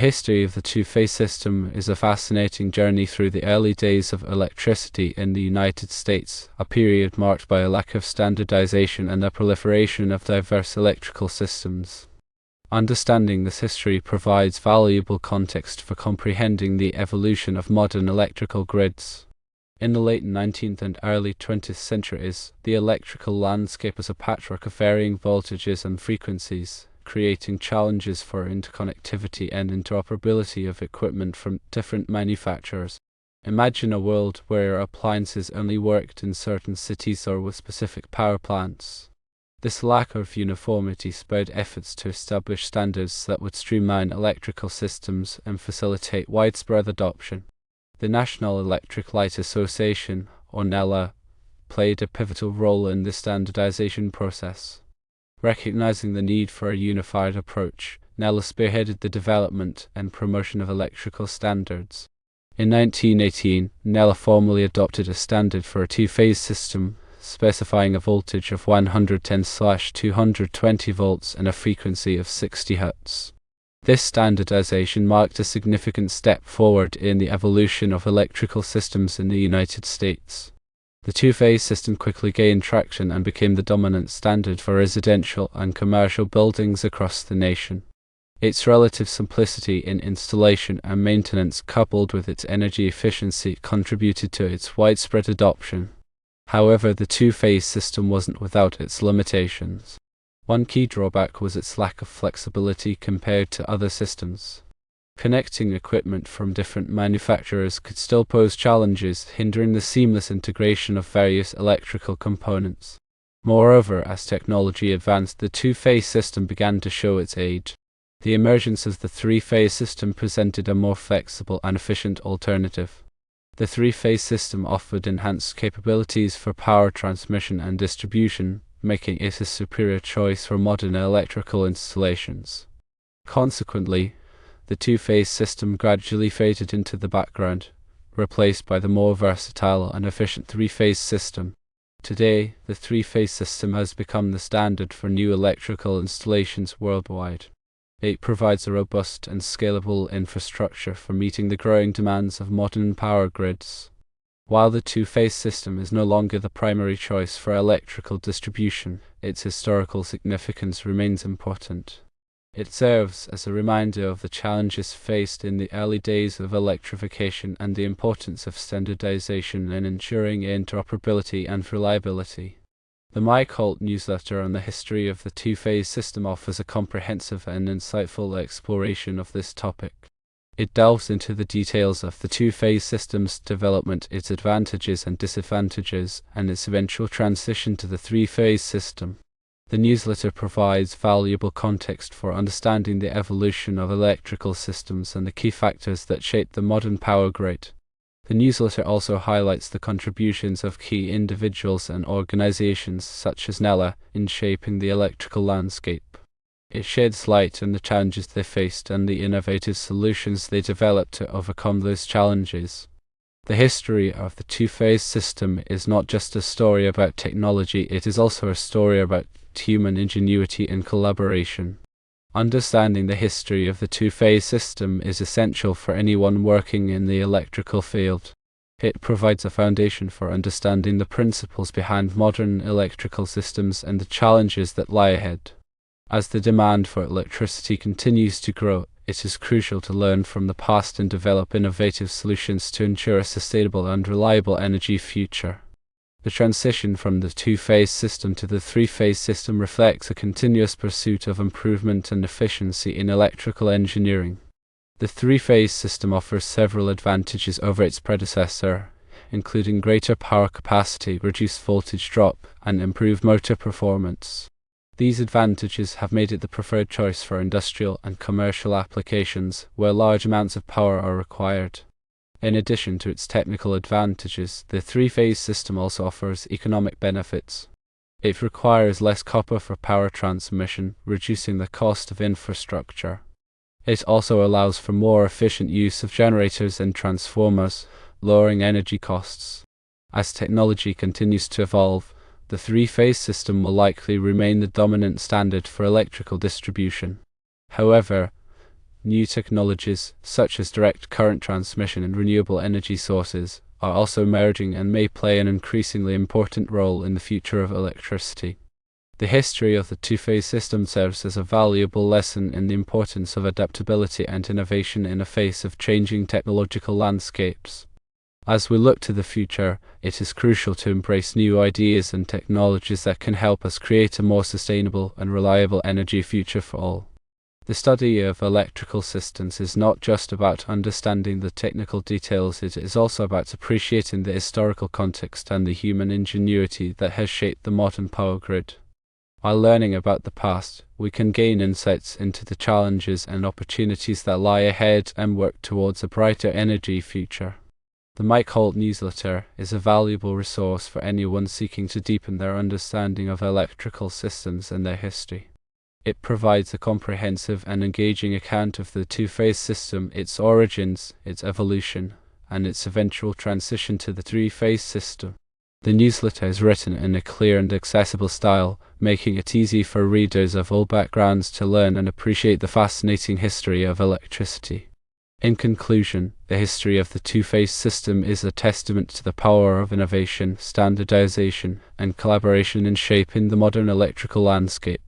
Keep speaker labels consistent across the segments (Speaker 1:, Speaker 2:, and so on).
Speaker 1: history of the two-phase system is a fascinating journey through the early days of electricity in the United States, a period marked by a lack of standardization and the proliferation of diverse electrical systems. Understanding this history provides valuable context for comprehending the evolution of modern electrical grids. In the late 19th and early 20th centuries, the electrical landscape was a patchwork of varying voltages and frequencies, creating challenges for interconnectivity and interoperability of equipment from different manufacturers. Imagine a world where appliances only worked in certain cities or with specific power plants. This lack of uniformity spurred efforts to establish standards that would streamline electrical systems and facilitate widespread adoption. The National Electric Light Association, or NELA, played a pivotal role in the standardization process. Recognizing the need for a unified approach, NELA spearheaded the development and promotion of electrical standards. In 1918, NELA formally adopted a standard for a two-phase system, specifying a voltage of 110/220 volts and a frequency of 60 Hz. This standardization marked a significant step forward in the evolution of electrical systems in the United States. The two-phase system quickly gained traction and became the dominant standard for residential and commercial buildings across the nation. Its relative simplicity in installation and maintenance, coupled with its energy efficiency, contributed to its widespread adoption. However, the two-phase system wasn't without its limitations. One key drawback was its lack of flexibility compared to other systems. Connecting equipment from different manufacturers could still pose challenges, hindering the seamless integration of various electrical components. Moreover, as technology advanced, the two-phase system began to show its age. The emergence of the three-phase system presented a more flexible and efficient alternative. The three-phase system offered enhanced capabilities for power transmission and distribution, making it a superior choice for modern electrical installations. Consequently, the two-phase system gradually faded into the background, replaced by the more versatile and efficient three-phase system. Today, the three-phase system has become the standard for new electrical installations worldwide. It provides a robust and scalable infrastructure for meeting the growing demands of modern power grids. While the two-phase system is no longer the primary choice for electrical distribution, its historical significance remains important. It serves as a reminder of the challenges faced in the early days of electrification and the importance of standardization in ensuring interoperability and reliability. The Mike Holt newsletter on the history of the two-phase system offers a comprehensive and insightful exploration of this topic. It delves into the details of the two-phase system's development, its advantages and disadvantages, and its eventual transition to the three-phase system. The newsletter provides valuable context for understanding the evolution of electrical systems and the key factors that shape the modern power grid. The newsletter also highlights the contributions of key individuals and organizations such as NELA in shaping the electrical landscape. It sheds light on the challenges they faced and the innovative solutions they developed to overcome those challenges. The history of the two-phase system is not just a story about technology, it is also a story about human ingenuity and collaboration. Understanding the history of the two-phase system is essential for anyone working in the electrical field. It provides a foundation for understanding the principles behind modern electrical systems and the challenges that lie ahead. As the demand for electricity continues to grow, it is crucial to learn from the past and develop innovative solutions to ensure a sustainable and reliable energy future. The transition from the two-phase system to the three-phase system reflects a continuous pursuit of improvement and efficiency in electrical engineering. The three-phase system offers several advantages over its predecessor, including greater power capacity, reduced voltage drop, and improved motor performance. These advantages have made it the preferred choice for industrial and commercial applications where large amounts of power are required. In addition to its technical advantages, the three-phase system also offers economic benefits. It requires less copper for power transmission, reducing the cost of infrastructure. It also allows for more efficient use of generators and transformers, lowering energy costs. As technology continues to evolve, the three-phase system will likely remain the dominant standard for electrical distribution. However, New technologies, such as direct current transmission and renewable energy sources, are also emerging and may play an increasingly important role in the future of electricity. The history of the two-phase system serves as a valuable lesson in the importance of adaptability and innovation in the face of changing technological landscapes. As we look to the future, it is crucial to embrace new ideas and technologies that can help us create a more sustainable and reliable energy future for all. The study of electrical systems is not just about understanding the technical details, it is also about appreciating the historical context and the human ingenuity that has shaped the modern power grid. While learning about the past, we can gain insights into the challenges and opportunities that lie ahead and work towards a brighter energy future. The Mike Holt newsletter is a valuable resource for anyone seeking to deepen their understanding of electrical systems and their history. It provides a comprehensive and engaging account of the two-phase system, its origins, its evolution, and its eventual transition to the three-phase system. The newsletter is written in a clear and accessible style, making it easy for readers of all backgrounds to learn and appreciate the fascinating history of electricity. In conclusion, the history of the two-phase system is a testament to the power of innovation, standardization, and collaboration in shaping the modern electrical landscape.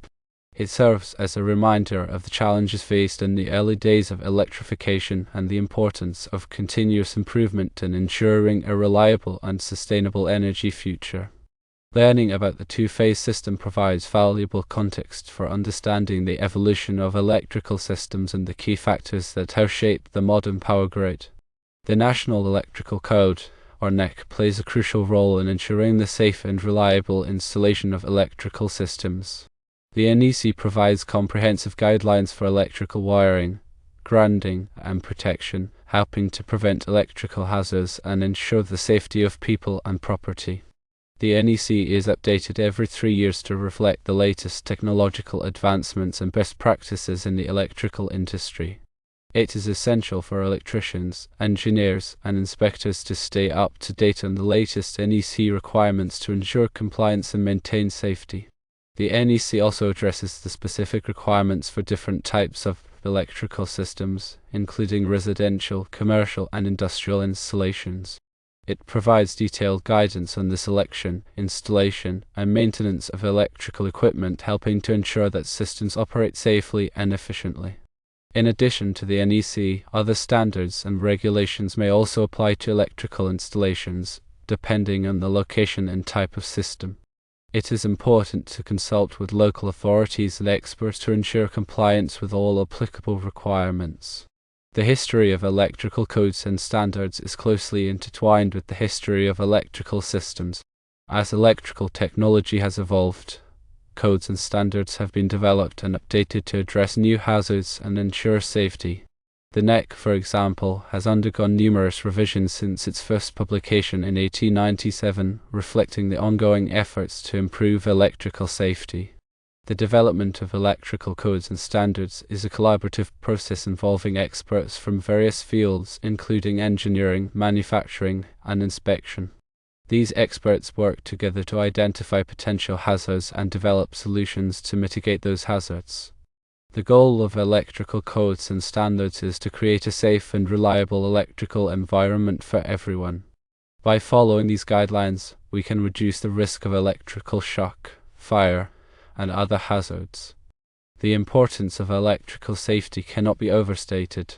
Speaker 1: It serves as a reminder of the challenges faced in the early days of electrification and the importance of continuous improvement in ensuring a reliable and sustainable energy future. Learning about the two-phase system provides valuable context for understanding the evolution of electrical systems and the key factors that have shaped the modern power grid. The National Electrical Code, or NEC, plays a crucial role in ensuring the safe and reliable installation of electrical systems. The NEC provides comprehensive guidelines for electrical wiring, grounding, and protection, helping to prevent electrical hazards and ensure the safety of people and property. The NEC is updated every 3 years to reflect the latest technological advancements and best practices in the electrical industry. It is essential for electricians, engineers, and inspectors to stay up to date on the latest NEC requirements to ensure compliance and maintain safety. The NEC also addresses the specific requirements for different types of electrical systems, including residential, commercial, and industrial installations. It provides detailed guidance on the selection, installation, and maintenance of electrical equipment, helping to ensure that systems operate safely and efficiently. In addition to the NEC, other standards and regulations may also apply to electrical installations, depending on the location and type of system. It is important to consult with local authorities and experts to ensure compliance with all applicable requirements. The history of electrical codes and standards is closely intertwined with the history of electrical systems. As electrical technology has evolved, codes and standards have been developed and updated to address new hazards and ensure safety. The NEC, for example, has undergone numerous revisions since its first publication in 1897, reflecting the ongoing efforts to improve electrical safety. The development of electrical codes and standards is a collaborative process involving experts from various fields, including engineering, manufacturing, and inspection. These experts work together to identify potential hazards and develop solutions to mitigate those hazards. The goal of electrical codes and standards is to create a safe and reliable electrical environment for everyone. By following these guidelines, we can reduce the risk of electrical shock, fire, and other hazards. The importance of electrical safety cannot be overstated.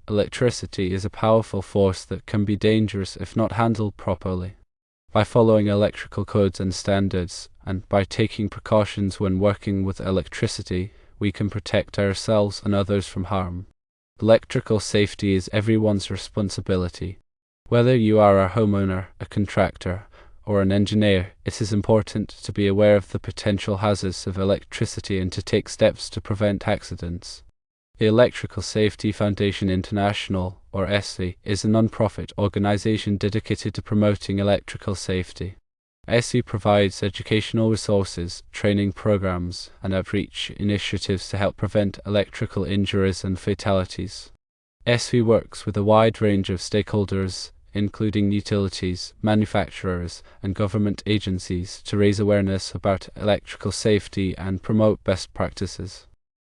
Speaker 1: Electricity is a powerful force that can be dangerous if not handled properly. By following electrical codes and standards, and by taking precautions when working with electricity, we can protect ourselves and others from harm. Electrical safety is everyone's responsibility. Whether you are a homeowner, a contractor, or an engineer, it is important to be aware of the potential hazards of electricity and to take steps to prevent accidents. The Electrical Safety Foundation International, or ESFI, is a non-profit organization dedicated to promoting electrical safety. ESFI provides educational resources, training programs, and outreach initiatives to help prevent electrical injuries and fatalities. ESFI works with a wide range of stakeholders, including utilities, manufacturers, and government agencies, to raise awareness about electrical safety and promote best practices.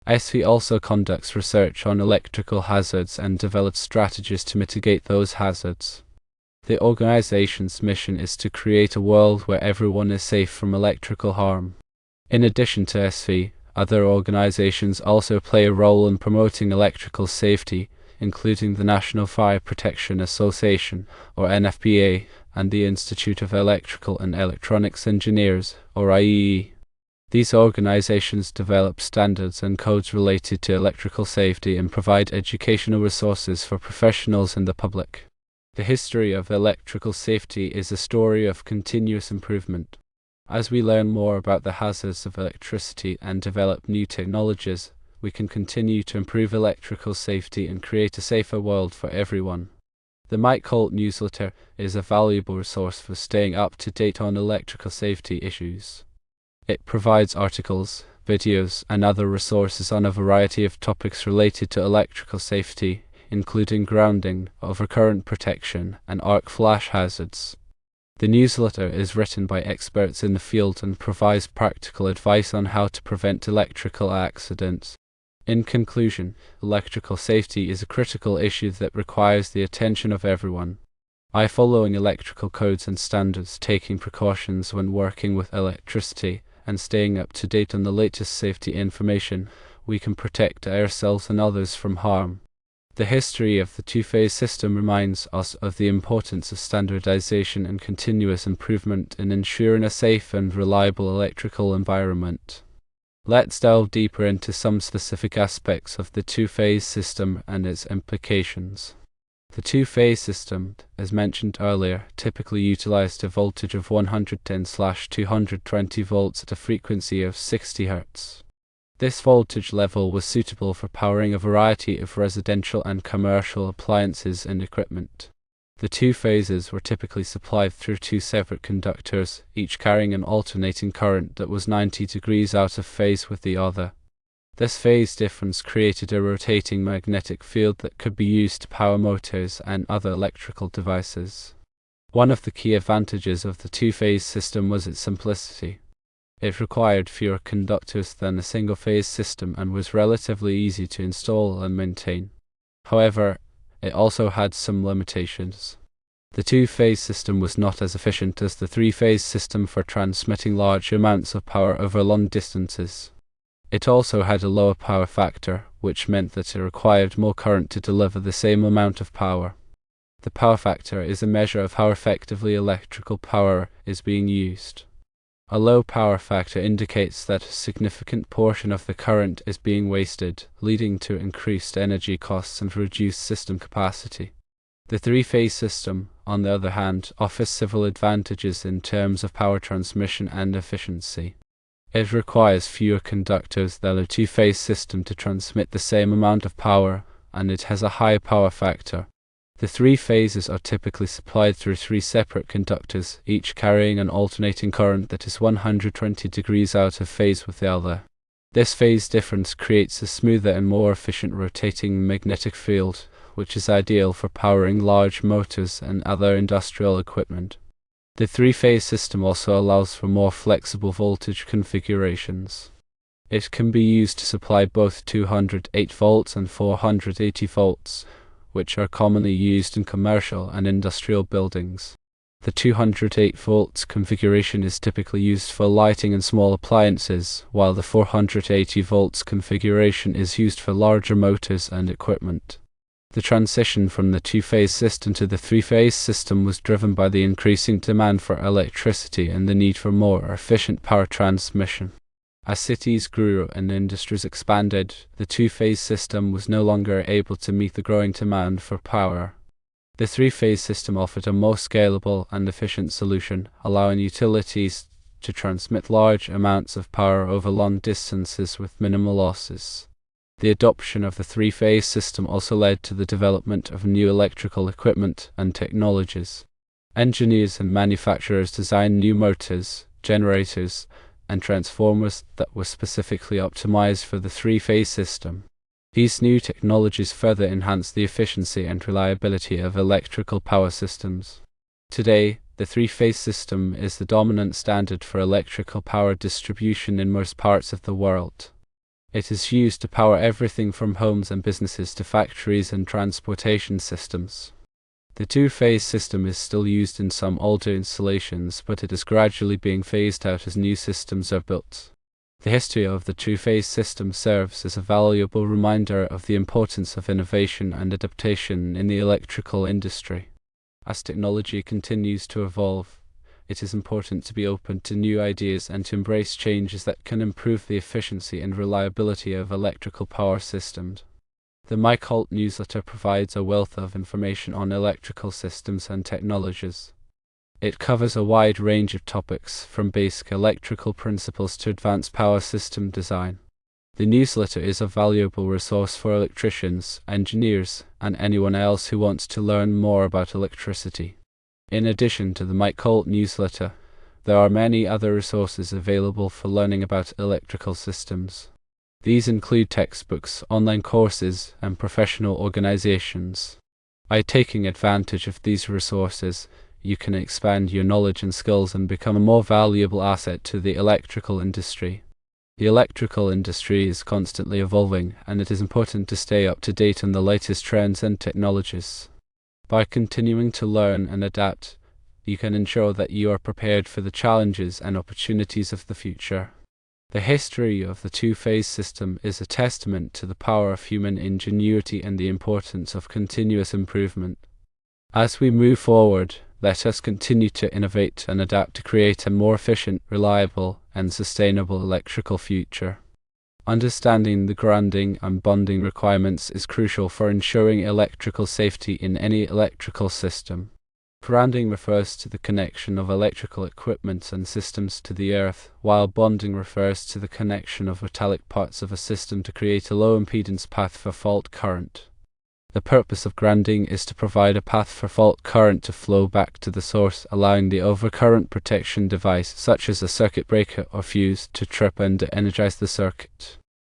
Speaker 1: SFI also conducts research on electrical hazards and develops strategies to mitigate those hazards. The organization's mission is to create a world where everyone is safe from electrical harm. In addition to SFI, other organizations also play a role in promoting electrical safety, including the National Fire Protection Association, or NFPA, and the Institute of Electrical and Electronics Engineers, or IEE. These organizations develop standards and codes related to electrical safety and provide educational resources for professionals and the public. The history of electrical safety is a story of continuous improvement. As we learn more about the hazards of electricity and develop new technologies, we can continue to improve electrical safety and create a safer world for everyone. The Mike Holt newsletter is a valuable resource for staying up to date on electrical safety issues. It provides articles, videos, and other resources on a variety of topics related to electrical safety, including grounding, overcurrent protection, and arc flash hazards. The newsletter is written by experts in the field and provides practical advice on how to prevent electrical accidents. In conclusion, electrical safety is a critical issue that requires the attention of everyone. By following electrical codes and standards, taking precautions when working with electricity, and staying up to date on the latest safety information, we can protect ourselves and others from harm. The history of the two-phase system reminds us of the importance of standardization and continuous improvement in ensuring a safe and reliable electrical environment. Let's delve deeper into some specific aspects of the two-phase system and its implications. The two-phase system, as mentioned earlier, typically utilized a voltage of 110/220 volts at a frequency of 60 Hz. This voltage level was suitable for powering a variety of residential and commercial appliances and equipment. The two phases were typically supplied through two separate conductors, each carrying an alternating current that was 90 degrees out of phase with the other. This phase difference created a rotating magnetic field that could be used to power motors and other electrical devices. One of the key advantages of the two-phase system was its simplicity. It required fewer conductors than a single-phase system and was relatively easy to install and maintain. However, it also had some limitations. The two-phase system was not as efficient as the three-phase system for transmitting large amounts of power over long distances. It also had a lower power factor, which meant that it required more current to deliver the same amount of power. The power factor is a measure of how effectively electrical power is being used. A low power factor indicates that a significant portion of the current is being wasted, leading to increased energy costs and reduced system capacity. The three-phase system, on the other hand, offers several advantages in terms of power transmission and efficiency. It requires fewer conductors than a two-phase system to transmit the same amount of power, and it has a high power factor. The three phases are typically supplied through three separate conductors, each carrying an alternating current that is 120 degrees out of phase with the other. This phase difference creates a smoother and more efficient rotating magnetic field, which is ideal for powering large motors and other industrial equipment. The three-phase system also allows for more flexible voltage configurations. It can be used to supply both 208 volts and 480 volts, which are commonly used in commercial and industrial buildings. The 208 volts configuration is typically used for lighting and small appliances, while the 480 volts configuration is used for larger motors and equipment. The transition from the two-phase system to the three-phase system was driven by the increasing demand for electricity and the need for more efficient power transmission. As cities grew and industries expanded, the two-phase system was no longer able to meet the growing demand for power. The three-phase system offered a more scalable and efficient solution, allowing utilities to transmit large amounts of power over long distances with minimal losses. The adoption of the three-phase system also led to the development of new electrical equipment and technologies. Engineers and manufacturers designed new motors, generators, and transformers that were specifically optimized for the three-phase system. These new technologies further enhanced the efficiency and reliability of electrical power systems. Today, the three-phase system is the dominant standard for electrical power distribution in most parts of the world. It is used to power everything from homes and businesses to factories and transportation systems. The two-phase system is still used in some older installations, but it is gradually being phased out as new systems are built. The history of the two-phase system serves as a valuable reminder of the importance of innovation and adaptation in the electrical industry. As technology continues to evolve, it is important to be open to new ideas and to embrace changes that can improve the efficiency and reliability of electrical power systems. The Mike Holt newsletter provides a wealth of information on electrical systems and technologies. It covers a wide range of topics, from basic electrical principles to advanced power system design. The newsletter is a valuable resource for electricians, engineers, and anyone else who wants to learn more about electricity. In addition to the Mike Holt newsletter, there are many other resources available for learning about electrical systems. These include textbooks, online courses, and professional organizations. By taking advantage of these resources, you can expand your knowledge and skills and become a more valuable asset to the electrical industry. The electrical industry is constantly evolving, and it is important to stay up to date on the latest trends and technologies. By continuing to learn and adapt, you can ensure that you are prepared for the challenges and opportunities of the future. The history of the two-phase system is a testament to the power of human ingenuity and the importance of continuous improvement. As we move forward, let us continue to innovate and adapt to create a more efficient, reliable, and sustainable electrical future. Understanding the grounding and bonding requirements is crucial for ensuring electrical safety in any electrical system. Grounding refers to the connection of electrical equipment and systems to the earth, while bonding refers to the connection of metallic parts of a system to create a low-impedance path for fault current. The purpose of grounding is to provide a path for fault current to flow back to the source, allowing the overcurrent protection device, such as a circuit breaker or fuse, to trip and energize the circuit.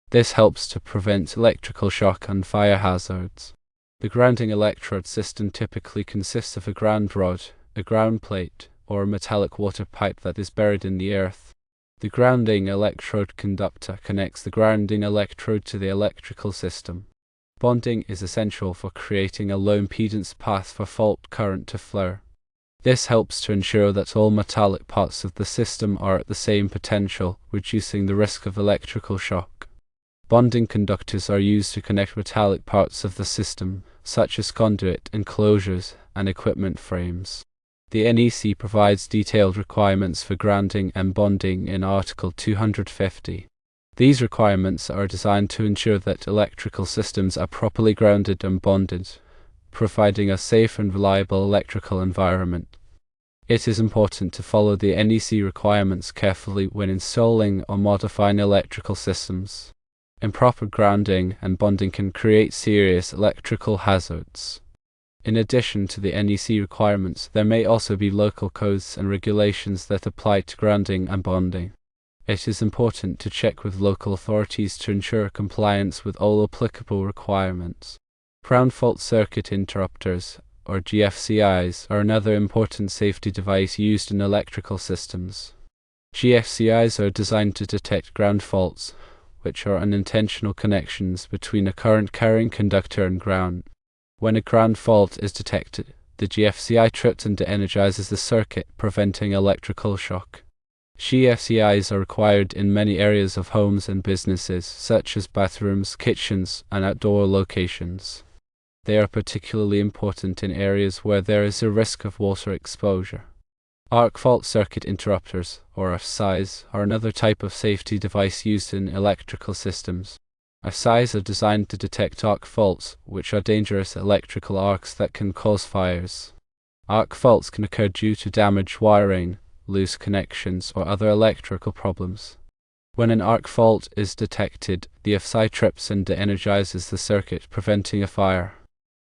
Speaker 1: This helps to prevent electrical shock and fire hazards. The grounding electrode system typically consists of a ground rod, a ground plate, or a metallic water pipe that is buried in the earth. The grounding electrode conductor connects the grounding electrode to the electrical system. Bonding is essential for creating a low-impedance path for fault current to flow. This helps to ensure that all metallic parts of the system are at the same potential, reducing the risk of electrical shock. Bonding conductors are used to connect metallic parts of the system, such as conduit, enclosures, and equipment frames. The NEC provides detailed requirements for grounding and bonding in Article 250. These requirements are designed to ensure that electrical systems are properly grounded and bonded, providing a safe and reliable electrical environment. It is important to follow the NEC requirements carefully when installing or modifying electrical systems. Improper grounding and bonding can create serious electrical hazards. In addition to the NEC requirements, there may also be local codes and regulations that apply to grounding and bonding. It is important to check with local authorities to ensure compliance with all applicable requirements. Ground fault circuit interrupters, or GFCIs, are another important safety device used in electrical systems. GFCIs are designed to detect ground faults, which are unintentional connections between a current-carrying conductor and ground. When a ground fault is detected, the GFCI trips and de-energizes the circuit, preventing electrical shock. GFCIs are required in many areas of homes and businesses, such as bathrooms, kitchens, and outdoor locations. They are particularly important in areas where there is a risk of water exposure. Arc fault circuit interrupters, or AFCIs, are another type of safety device used in electrical systems. AFCIs are designed to detect arc faults, which are dangerous electrical arcs that can cause fires. Arc faults can occur due to damaged wiring, loose connections, or other electrical problems. When an arc fault is detected, the AFCI trips and de-energizes the circuit, preventing a fire.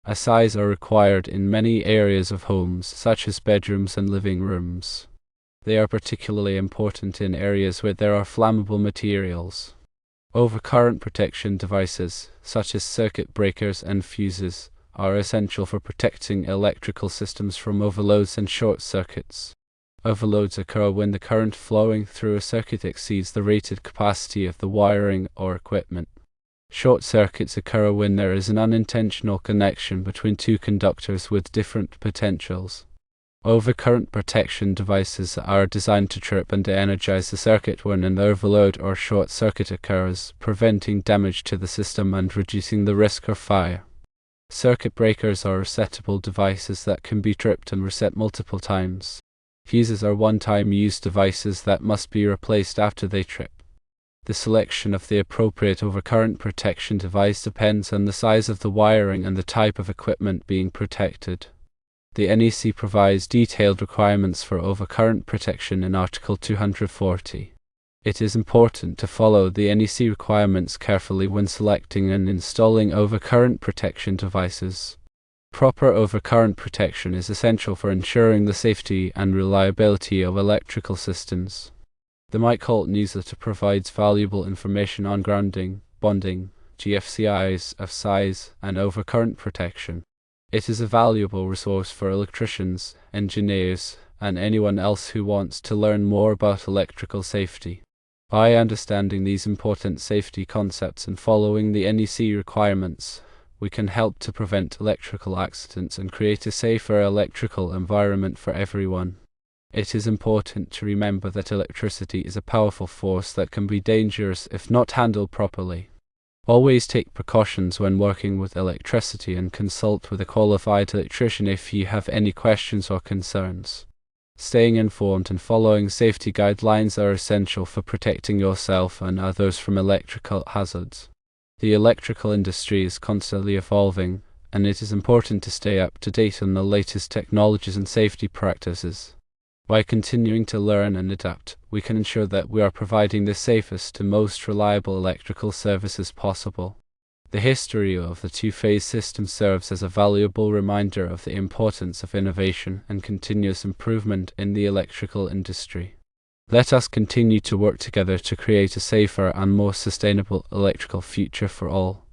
Speaker 1: AFCIs are required in many areas of homes, such as bedrooms and living rooms. They are particularly important in areas where there are flammable materials. Overcurrent protection devices, such as circuit breakers and fuses, are essential for protecting electrical systems from overloads and short circuits. Overloads occur when the current flowing through a circuit exceeds the rated capacity of the wiring or equipment. Short circuits occur when there is an unintentional connection between two conductors with different potentials. Overcurrent protection devices are designed to trip and de-energize the circuit when an overload or short circuit occurs, preventing damage to the system and reducing the risk of fire. Circuit breakers are resettable devices that can be tripped and reset multiple times. Fuses are one-time use devices that must be replaced after they trip. The selection of the appropriate overcurrent protection device depends on the size of the wiring and the type of equipment being protected. The NEC provides detailed requirements for overcurrent protection in Article 240. It is important to follow the NEC requirements carefully when selecting and installing overcurrent protection devices. Proper overcurrent protection is essential for ensuring the safety and reliability of electrical systems. The Mike Holt newsletter provides valuable information on grounding, bonding, GFCIs of size, and overcurrent protection. It is a valuable resource for electricians, engineers, and anyone else who wants to learn more about electrical safety. By understanding these important safety concepts and following the NEC requirements, we can help to prevent electrical accidents and create a safer electrical environment for everyone. It is important to remember that electricity is a powerful force that can be dangerous if not handled properly. Always take precautions when working with electricity and consult with a qualified electrician if you have any questions or concerns. Staying informed and following safety guidelines are essential for protecting yourself and others from electrical hazards. The electrical industry is constantly evolving, and it is important to stay up to date on the latest technologies and safety practices. By continuing to learn and adapt, we can ensure that we are providing the safest and most reliable electrical services possible. The history of the two-phase system serves as a valuable reminder of the importance of innovation and continuous improvement in the electrical industry. Let us continue to work together to create a safer and more sustainable electrical future for all.